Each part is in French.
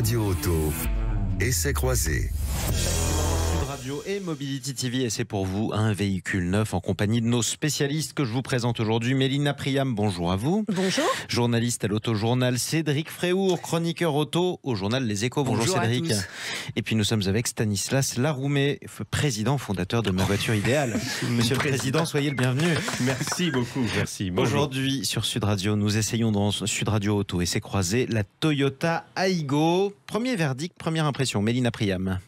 Radio Auto, essai croisé. Sud Radio et Mobility TV, et c'est pour vous un véhicule neuf en compagnie de nos spécialistes que je vous présente aujourd'hui. Mélina Priam, bonjour à vous. Bonjour. Journaliste à l'Autojournal. Cédric Fréour, chroniqueur auto au journal Les Échos. Bonjour Cédric. À tous. Et puis nous sommes avec Stanislas Laroumé, président fondateur de Ma Voiture Idéale. Monsieur le Président, soyez le bienvenu. Merci beaucoup, merci. Aujourd'hui sur Sud Radio, nous essayons dans Sud Radio Auto et c'est croisé la Toyota Aygo. Premier verdict, première impression, Mélina Priam.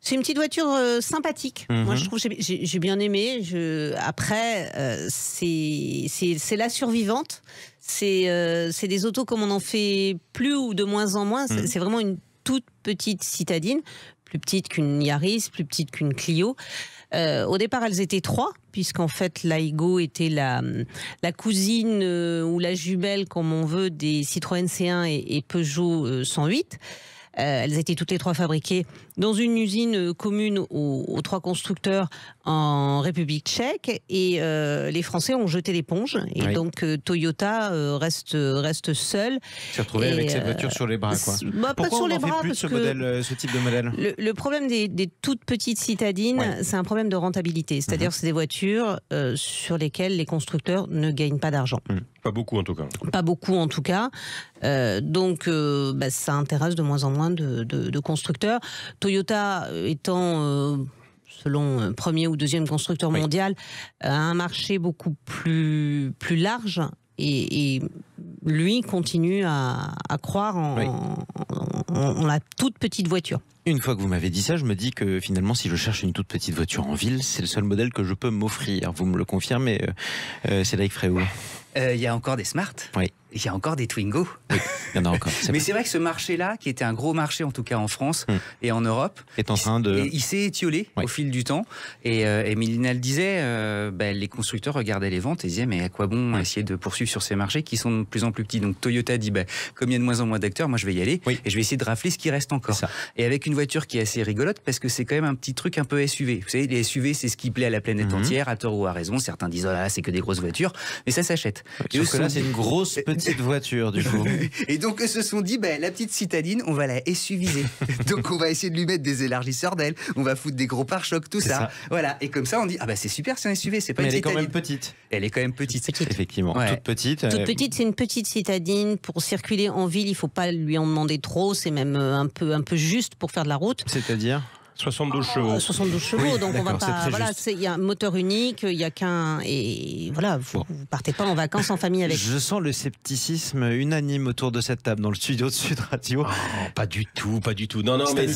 C'est une petite voiture sympathique. Moi, je trouve que j'ai bien aimé. Après, c'est la survivante. C'est des autos comme on en fait plus ou de moins en moins. C'est vraiment une toute petite citadine, plus petite qu'une Yaris, plus petite qu'une Clio. Au départ, elles étaient trois, puisqu'en fait, l'Aygo était la cousine ou la jumelle, comme on veut, des Citroën C1 et Peugeot 108. Elles étaient toutes les trois fabriquées dans une usine commune aux trois constructeurs en République tchèque, et les Français ont jeté l'éponge, et donc Toyota reste seul. Tu t'es retrouvé avec cette voiture sur les bras, quoi. Pas sur les bras, parce que ce type de modèle. Le problème des toutes petites citadines, c'est un problème de rentabilité. C'est-à-dire que c'est des voitures sur lesquelles les constructeurs ne gagnent pas d'argent. Pas beaucoup en tout cas. Pas beaucoup en tout cas. Donc ça intéresse de moins en moins de constructeurs. Toyota étant selon premier ou deuxième constructeur mondial, a un marché beaucoup plus large, et lui continue à croire en la toute petite voiture. Une fois que vous m'avez dit ça, je me dis que finalement, si je cherche une toute petite voiture en ville, c'est le seul modèle que je peux m'offrir. Vous me le confirmez, Cédric Fréoul? Il y a encore des Smart. Oui. Il y a encore des Twingo. Oui, il y en a encore. Mais c'est vrai que ce marché-là, qui était un gros marché en tout cas en France et en Europe, est en train de... il s'est étiolé au fil du temps. Et Mélina le disait, les constructeurs regardaient les ventes et disaient mais à quoi bon essayer de poursuivre sur ces marchés qui sont de plus en plus petits. Donc Toyota dit comme il y a de moins en moins d'acteurs, moi je vais y aller et je vais essayer de rafler ce qui reste encore. Et avec une voiture qui est assez rigolote parce que c'est quand même un petit truc un peu SUV. Vous savez, les SUV c'est ce qui plaît à la planète entière, à tort ou à raison. Certains disent oh là c'est que des grosses voitures, mais ça s'achète. Sauf que là c'est une grosse petite voiture du coup. Et donc ils se sont dit la petite citadine on va la SUViser. Donc on va essayer de lui mettre des élargisseurs d'ailes, on va foutre des gros pare-chocs, tout ça. Voilà, et comme ça on dit c'est super, c'est un SUV, c'est pas mais une citadine. Elle est quand même petite. Elle est quand même petite. Effectivement, toute petite. Toute petite, c'est une petite citadine. Pour circuler en ville, il faut pas lui en demander trop, c'est même un peu juste pour faire de la route. C'est-à-dire 72 chevaux. 72 chevaux, oui, donc on va pas. Il y a un moteur unique, il y a qu'un. Et voilà, vous partez pas en vacances en famille avec. Je sens le scepticisme unanime autour de cette table dans le studio de Sud Radio. Pas du tout, pas du tout. Non, mais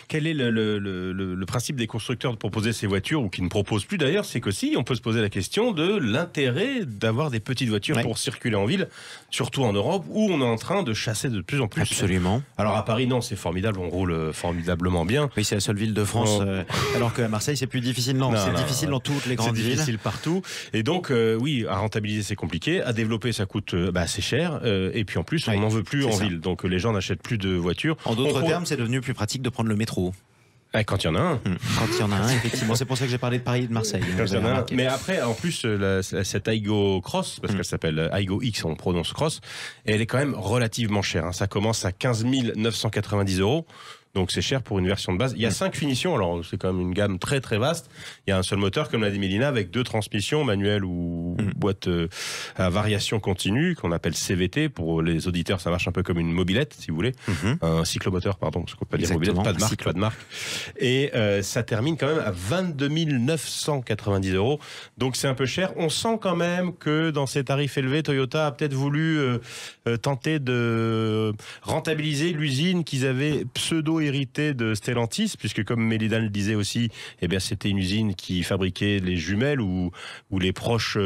quel est le principe des constructeurs de proposer ces voitures, ou qui ne proposent plus d'ailleurs, c'est que on peut se poser la question de l'intérêt d'avoir des petites voitures pour circuler en ville, surtout en Europe, où on est en train de chasser de plus en plus. Absolument. Alors à Paris, non, c'est formidable, on roule formidablement bien. Oui, c'est la seule ville de France, alors qu'à Marseille c'est plus difficile. C'est difficile dans toutes les grandes villes. C'est difficile partout. Et donc à rentabiliser c'est compliqué, à développer ça coûte assez cher, et puis en plus on n'en veut plus en ville, donc les gens n'achètent plus de voitures. En d'autres termes, c'est devenu plus pratique de prendre le métro. Quand il y en a un. Quand il y en a un, effectivement. C'est pour ça que j'ai parlé de Paris et de Marseille. Mais après, en plus, cette Aygo Cross, parce qu'elle s'appelle Aygo X, on prononce Cross, et elle est quand même relativement chère. Ça commence à 15 990 €. Donc c'est cher pour une version de base. Il y a 5 finitions, alors c'est quand même une gamme très très vaste. Il y a un seul moteur, comme l'a dit Mélina, avec 2 transmissions, manuelles ou boîte à variation continue, qu'on appelle CVT. Pour les auditeurs, ça marche un peu comme une mobilette, si vous voulez. Un cyclomoteur, pardon, parce qu'on peut pas dire mobilette, pas de marque. Et ça termine quand même à 22 990 €. Donc c'est un peu cher. On sent quand même que dans ces tarifs élevés, Toyota a peut-être voulu tenter de rentabiliser l'usine qu'ils avaient hérité de Stellantis, puisque comme Mélina le disait aussi, c'était une usine qui fabriquait les jumelles ou les proches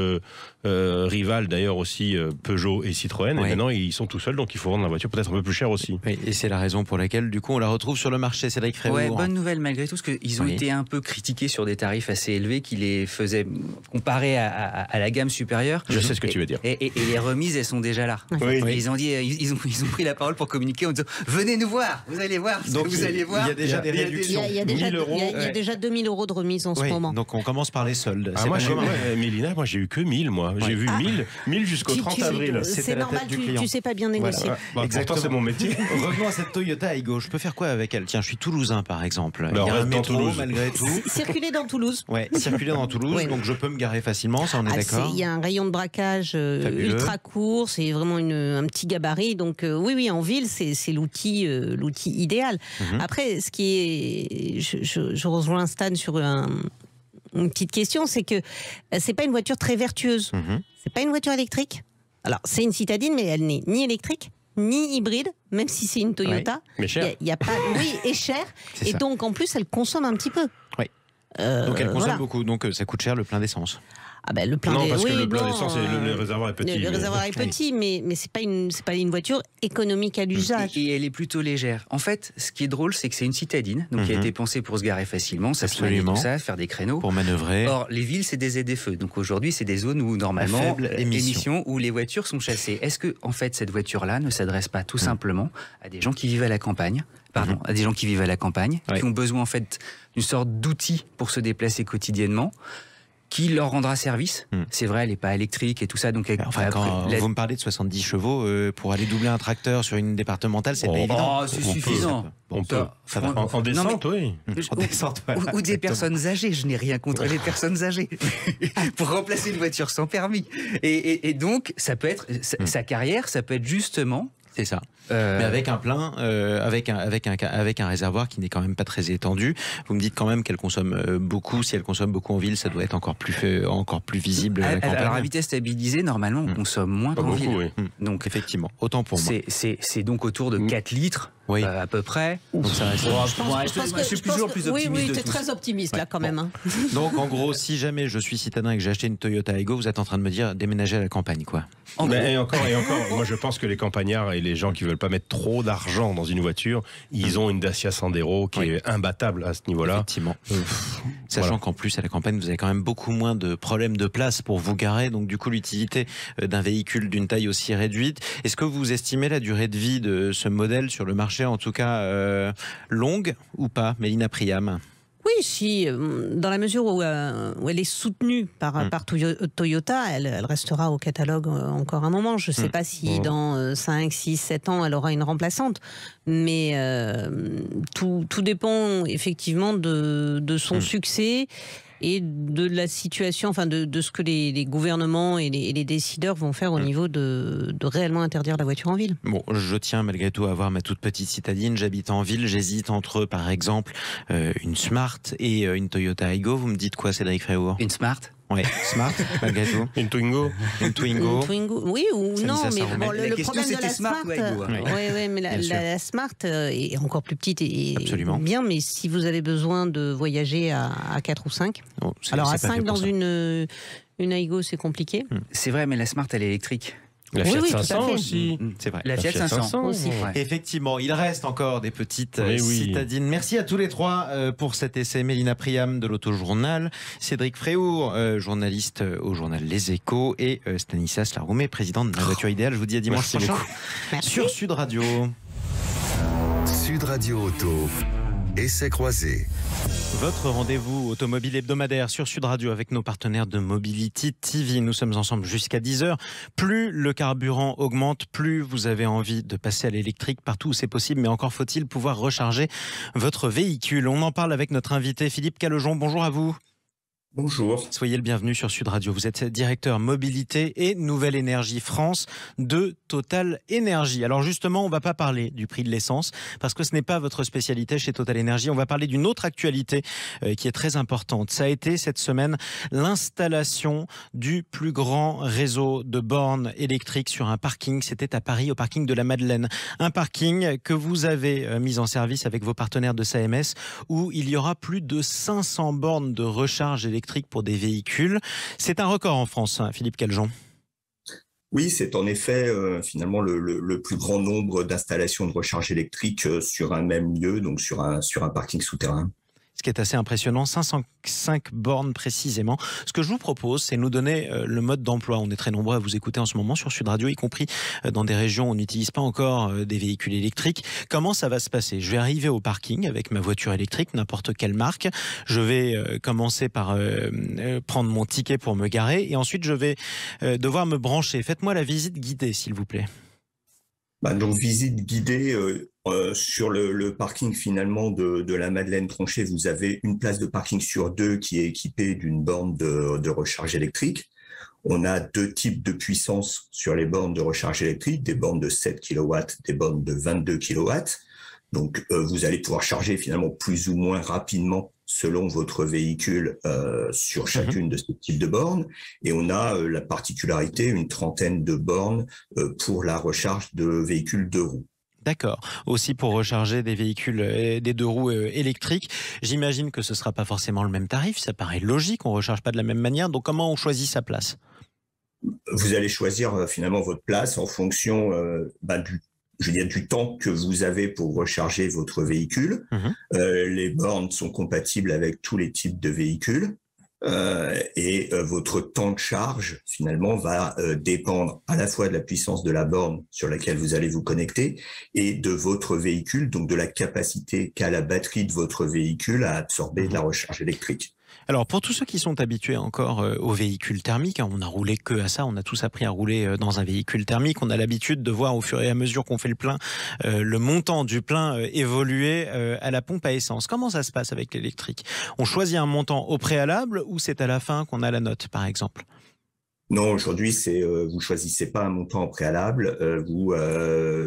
rivales d'ailleurs aussi, Peugeot et Citroën. Et maintenant ils sont tout seuls, donc il faut vendre la voiture peut-être un peu plus cher aussi. Oui, et c'est la raison pour laquelle du coup on la retrouve sur le marché. Cédric Fréour. Bonne nouvelle malgré tout, parce qu'ils ont été un peu critiqués sur des tarifs assez élevés qui les faisaient comparer à la gamme supérieure. Je sais ce que tu veux dire. Et les remises, elles sont déjà là. Ils ont dit, ils ont pris la parole pour communiquer en disant venez nous voir, vous allez voir. Donc vous allez voir, il y a déjà des réductions. Il y a déjà 2000 € de remise en ce moment. Donc on commence par les soldes. Mélina, moi j'ai eu que 1000. 1000, moi. J'ai vu 1000 jusqu'au 30 avril. C'est normal, tu sais pas bien négocier. Voilà. Bah, pourtant, c'est mon métier. Revenons à cette Toyota Aygo. Je peux faire quoi avec elle? Tiens, je suis toulousain, par exemple. Ben, Il y a on un reste dans métro, Toulouse. malgré tout. Circuler dans Toulouse. Ouais, circuler dans Toulouse, Ouais. donc je peux me garer facilement, ça on est d'accord. Il y a un rayon de braquage Fabuleux. ultra court, c'est vraiment un petit gabarit. Donc oui, en ville, c'est l'outil idéal. Après, ce qui est, je rejoins Stan sur une petite question, c'est que c'est pas une voiture très vertueuse. C'est pas une voiture électrique. Alors c'est une citadine, mais elle n'est ni électrique ni hybride, même si c'est une Toyota. Ouais. Mais cher. Il y a pas, oui, et cher. C'est Et ça. donc en plus, elle consomme un petit peu. Oui. Donc elle consomme voilà. beaucoup, donc ça coûte cher le plein d'essence. Ah ben le plein Non, des- parce que oui, le plein non, d'essence, le réservoir est petit. Le réservoir est petit, mais c'est pas une voiture économique à l'usage. Et elle est plutôt légère. En fait, ce qui est drôle, c'est que c'est une citadine, donc qui a été pensée pour se garer facilement, s'assoigner, Absolument. tout ça, faire des créneaux. Pour manœuvrer. Or, les villes, c'est des ZFE. Donc aujourd'hui, c'est des zones où normalement, faible émission. où les voitures sont chassées. Est-ce que, en fait, cette voiture-là ne s'adresse pas tout simplement à des gens qui vivent à la campagne? Pardon, à des gens qui vivent à la campagne, Ouais. qui ont besoin en fait d'une sorte d'outil pour se déplacer quotidiennement, qui leur rendra service. C'est vrai, elle n'est pas électrique et tout ça. Donc, Enfin, quand vous me parlez de 70 chevaux, pour aller doubler un tracteur sur une départementale, c'est pas évident. c'est On peut, suffisant. On peut. Ça va. En descente, oui. En descente, voilà, Ou des exactement. personnes âgées, je n'ai rien contre les personnes âgées, pour remplacer une voiture sans permis. Et donc, ça peut être sa carrière, ça peut être justement. C'est ça. Mais avec un plein, avec un réservoir qui n'est quand même pas très étendu. Vous me dites quand même qu'elle consomme beaucoup. Si elle consomme beaucoup en ville, ça doit être encore plus visible à la campagne. Alors à vitesse stabilisée, normalement, on consomme moins Pas qu'en beaucoup, ville. oui. Donc Effectivement, autant pour moi. c'est donc autour de 4 litres Oui. à peu près. Donc ça reste- Je suis toujours plus optimiste. Oui, de tu es tous. très optimiste là quand même. Hein. Donc en gros, si jamais je suis citadin et que j'ai acheté une Toyota Aygo, vous êtes en train de me dire déménager à la campagne, quoi. En gros. Mais et encore, moi je pense que les campagnards et les gens qui veulent pas mettre trop d'argent dans une voiture, ils ont une Dacia Sandero qui est imbattable à ce niveau-là. Effectivement. Sachant Voilà. qu'en plus, à la campagne, vous avez quand même beaucoup moins de problèmes de place pour vous garer. Donc, du coup, l'utilité d'un véhicule d'une taille aussi réduite. Est-ce que vous estimez la durée de vie de ce modèle sur le marché, en tout cas, longue ou pas, Mélina Priam? Oui, si, dans la mesure où elle est soutenue par Toyota, elle restera au catalogue encore un moment. Je ne sais pas si dans 5, 6, 7 ans, elle aura une remplaçante. Mais tout dépend effectivement de son succès et de la situation, enfin de ce que les gouvernements et les décideurs vont faire au niveau de réellement interdire la voiture en ville. Bon, je tiens malgré tout à avoir ma toute petite citadine. J'habite en ville. J'hésite entre, par exemple, une Smart et une Toyota Aygo. Vous me dites quoi, Cédric Fréour? Une Smart. Oui, Smart, malgré tout. Une Twingo. Une Twingo. Une Twingo, oui ou Ça non, dit ça, mais ça remet. bon, La le question, problème de c'était la Smart Smart, ou Aygo, hein. ouais, mais Bien sûr. la Smart est encore plus petite et Absolument. bien, mais si vous avez besoin de voyager à 4 ou 5, Oh, c'est- alors à c'est pas 5 fait pour dans ça. une Aygo, c'est compliqué. C'est vrai, mais la Smart, elle est électrique. La Oui, Fiat oui, tout à 500 fait. aussi. C'est vrai. La Fiat 500 aussi. Ouais. Effectivement, il reste encore des petites Mais oui. citadines. Merci à tous les trois pour cet essai. Mélina Priam de l'Autojournal, Cédric Fréour, journaliste au journal Les Échos, et Stanislas Laroumé, président de La Voiture Idéale. Je vous dis à dimanche Merci prochain beaucoup. Merci. sur Sud Radio. Sud Radio Auto. Essai croisé. Votre rendez-vous automobile hebdomadaire sur Sud Radio avec nos partenaires de Mobility TV. Nous sommes ensemble jusqu'à 10h. Plus le carburant augmente, plus vous avez envie de passer à l'électrique partout où c'est possible. Mais encore faut-il pouvoir recharger votre véhicule. On en parle avec notre invité Philippe Calejon. Bonjour à vous. Bonjour. Soyez le bienvenu sur Sud Radio. Vous êtes directeur mobilité et Nouvelle Énergie France de Total Énergie. Alors justement, on ne va pas parler du prix de l'essence parce que ce n'est pas votre spécialité chez Total Énergie. On va parler d'une autre actualité qui est très importante. Ça a été cette semaine l'installation du plus grand réseau de bornes électriques sur un parking. C'était à Paris, au parking de la Madeleine. Un parking que vous avez mis en service avec vos partenaires de SAMS où il y aura plus de 500 bornes de recharge électrique pour des véhicules. C'est un record en France, hein, Philippe Calejon. Oui, c'est en effet finalement le plus grand nombre d'installations de recharge électrique sur un même lieu, donc sur un parking souterrain. Ce qui est assez impressionnant, 505 bornes précisément. Ce que je vous propose, c'est nous donner le mode d'emploi. On est très nombreux à vous écouter en ce moment sur Sud Radio, y compris dans des régions où on n'utilise pas encore des véhicules électriques. Comment ça va se passer? Je vais arriver au parking avec ma voiture électrique, n'importe quelle marque. Je vais commencer par prendre mon ticket pour me garer et ensuite je vais devoir me brancher. Faites-moi la visite guidée, s'il vous plaît. Donc, visite guidée sur le parking finalement de la Madeleine-Tronchet. Vous avez une place de parking sur 2 qui est équipée d'une borne de recharge électrique. On a 2 types de puissance sur les bornes de recharge électrique, des bornes de 7 kW, des bornes de 22 kW. Donc, vous allez pouvoir charger finalement plus ou moins rapidement selon votre véhicule sur chacune de ces types de bornes. Et on a la particularité, une trentaine de bornes pour la recharge de véhicules 2 roues. D'accord. Aussi pour recharger des véhicules, des 2 roues électriques. J'imagine que ce ne sera pas forcément le même tarif. Ça paraît logique, on ne recharge pas de la même manière. Donc comment on choisit sa place? Vous allez choisir finalement votre place en fonction du temps que vous avez pour recharger votre véhicule. Les bornes sont compatibles avec tous les types de véhicules. Et votre temps de charge, finalement, va dépendre à la fois de la puissance de la borne sur laquelle vous allez vous connecter et de votre véhicule, donc de la capacité qu'a la batterie de votre véhicule à absorber de la recharge électrique. Alors, pour tous ceux qui sont habitués encore aux véhicules thermiques, on n'a roulé que à ça, on a tous appris à rouler dans un véhicule thermique. On a l'habitude de voir au fur et à mesure qu'on fait le plein, le montant du plein évoluer à la pompe à essence. Comment ça se passe avec l'électrique? On choisit un montant au préalable ou c'est à la fin qu'on a la note, par exemple? Non, aujourd'hui, vous choisissez pas un montant au préalable, vous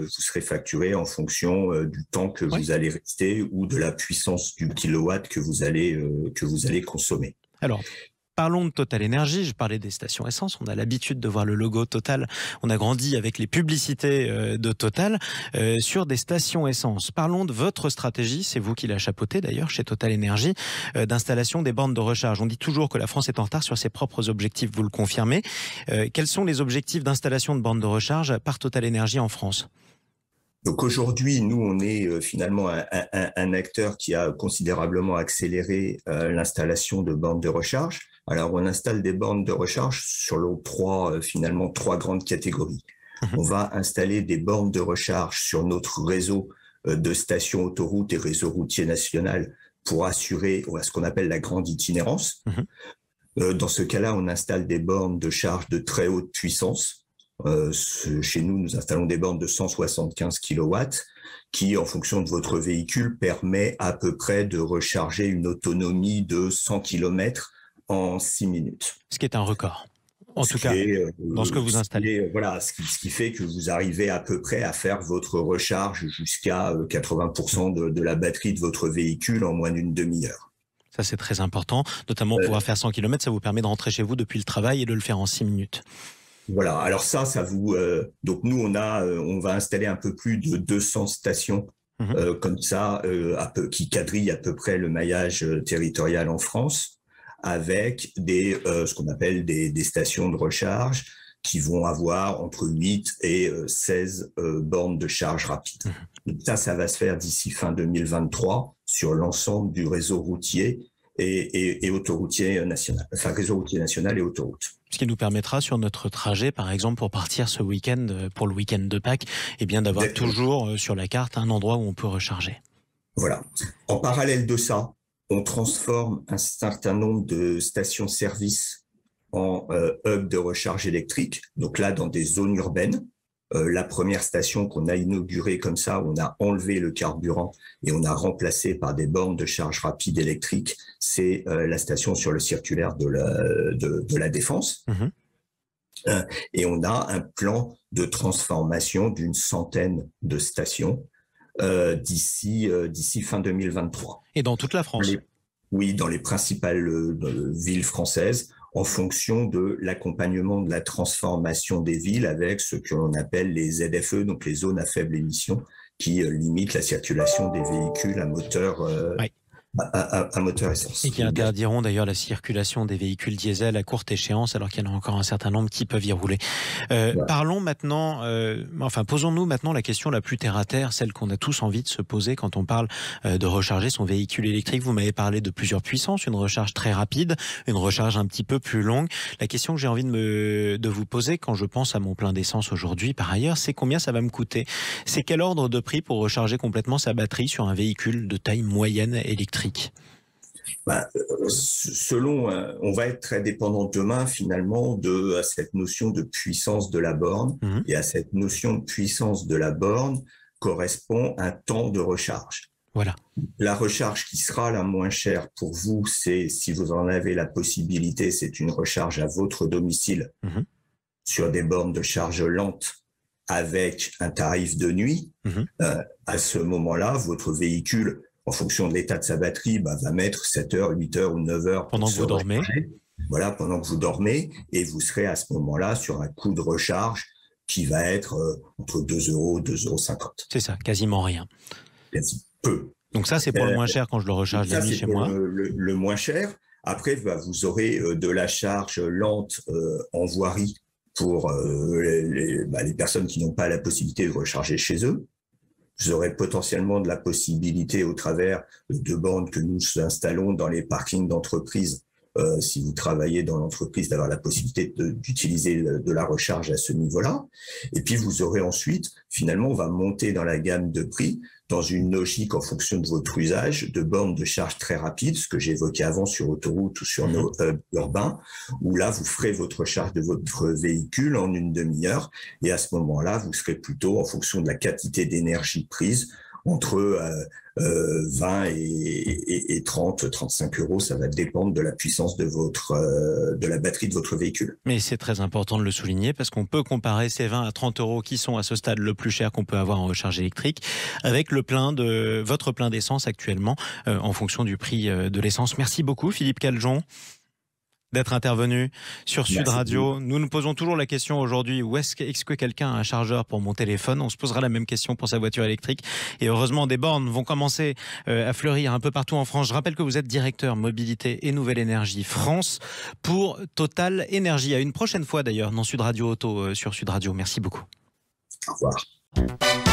serez facturé en fonction du temps que vous allez rester ou de la puissance du kilowatt que vous allez consommer. Alors, parlons de Total Énergie. Je parlais des stations essence. On a l'habitude de voir le logo Total. On a grandi avec les publicités de Total sur des stations essence. Parlons de votre stratégie. C'est vous qui la chapeautez d'ailleurs chez Total Énergie d'installation des bornes de recharge. On dit toujours que la France est en retard sur ses propres objectifs. Vous le confirmez. Quels sont les objectifs d'installation de bornes de recharge par Total Énergie en France? Donc aujourd'hui, nous, on est finalement un acteur qui a considérablement accéléré l'installation de bornes de recharge. Alors, on installe des bornes de recharge sur trois grandes catégories. On va installer des bornes de recharge sur notre réseau de stations autoroutes et réseau routier national pour assurer ce qu'on appelle la grande itinérance. Dans ce cas-là, on installe des bornes de charge de très haute puissance. Chez nous, nous installons des bornes de 175 kW qui, en fonction de votre véhicule, permet à peu près de recharger une autonomie de 100 km en 6 minutes. Ce qui est un record, en tout cas, dans ce que vous installez. Voilà, ce qui fait que vous arrivez à peu près à faire votre recharge jusqu'à 80% de la batterie de votre véhicule en moins d'une demi-heure. Ça, c'est très important, notamment pouvoir faire 100 km, ça vous permet de rentrer chez vous depuis le travail et de le faire en 6 minutes. Voilà, alors ça vous... donc nous, on va installer un peu plus de 200 stations comme ça, qui quadrillent à peu près le maillage territorial en France, avec ce qu'on appelle des stations de recharge qui vont avoir entre 8 et 16 bornes de charge rapide. Donc ça va se faire d'ici fin 2023 sur l'ensemble du réseau routier et autoroutier national, enfin réseau routier national et autoroute. Ce qui nous permettra sur notre trajet, par exemple, pour partir ce week-end, pour le week-end de Pâques, d'avoir toujours sur la carte un endroit où on peut recharger. Voilà. En parallèle de ça, on transforme un certain nombre de stations-service en hubs de recharge électrique. Donc là, dans des zones urbaines. La première station qu'on a inaugurée comme ça, on a enlevé le carburant et on a remplacé par des bornes de charge rapide électrique. C'est la station sur le circulaire de la Défense. Et on a un plan de transformation d'une centaine de stations d'ici fin 2023. Et dans toute la France? Oui, dans les principales villes françaises, en fonction de l'accompagnement de la transformation des villes avec ce que l'on appelle les ZFE, donc les zones à faible émission, qui limitent la circulation des véhicules à moteur un moteur essence. Et qui interdiront d'ailleurs la circulation des véhicules diesel à courte échéance, alors qu'il y en a encore un certain nombre qui peuvent y rouler. Voilà. Parlons maintenant, posons-nous maintenant la question la plus terre à terre, celle qu'on a tous envie de se poser quand on parle de recharger son véhicule électrique. Vous m'avez parlé de plusieurs puissances, une recharge très rapide, une recharge un petit peu plus longue. La question que j'ai envie de vous poser quand je pense à mon plein d'essence aujourd'hui, par ailleurs, c'est combien ça va me coûter? C'est quel ordre de prix pour recharger complètement sa batterie sur un véhicule de taille moyenne électrique? On va être très dépendant demain finalement à cette notion de puissance de la borne. Et à cette notion de puissance de la borne correspond un temps de recharge. Voilà. La recharge qui sera la moins chère pour vous, c'est, si vous en avez la possibilité, c'est une recharge à votre domicile sur des bornes de charge lente avec un tarif de nuit. À ce moment-là, votre véhicule, en fonction de l'état de sa batterie, va mettre 7 heures, 8 heures ou 9 heures pendant que vous dormez. Voilà, pendant que vous dormez, et vous serez à ce moment-là sur un coût de recharge qui va être entre 2 € 2,50 €. C'est ça, quasiment rien. Peu. Donc ça, c'est pour le moins cher quand je le recharge la nuit chez moi. Le moins cher. Après, vous aurez de la charge lente en voirie pour les personnes qui n'ont pas la possibilité de recharger chez eux. Vous aurez potentiellement de la possibilité au travers de bornes que nous installons dans les parkings d'entreprise, si vous travaillez dans l'entreprise, d'avoir la possibilité d'utiliser de la recharge à ce niveau-là. Et puis vous aurez ensuite, finalement, on va monter dans la gamme de prix dans une logique en fonction de votre usage de bornes de charge très rapides, ce que j'évoquais avant sur autoroute ou sur nos hubs urbains, où là, vous ferez votre recharge de votre véhicule en une demi-heure. Et à ce moment-là, vous serez plutôt, en fonction de la quantité d'énergie prise, entre 20 et 30, 35 €. Ça va dépendre de la puissance de la batterie de votre véhicule. Mais c'est très important de le souligner parce qu'on peut comparer ces 20 à 30 € qui sont à ce stade le plus cher qu'on peut avoir en recharge électrique avec votre plein d'essence actuellement en fonction du prix de l'essence. Merci beaucoup Philippe Caljon d'être intervenu sur Sud Radio. Nous nous posons toujours la question aujourd'hui, est-ce que quelqu'un a un chargeur pour mon téléphone? On se posera la même question pour sa voiture électrique. Et heureusement, des bornes vont commencer à fleurir un peu partout en France. Je rappelle que vous êtes directeur mobilité et nouvelle énergie France pour Total Énergie. À une prochaine fois d'ailleurs dans Sud Radio Auto sur Sud Radio. Merci beaucoup. Au revoir.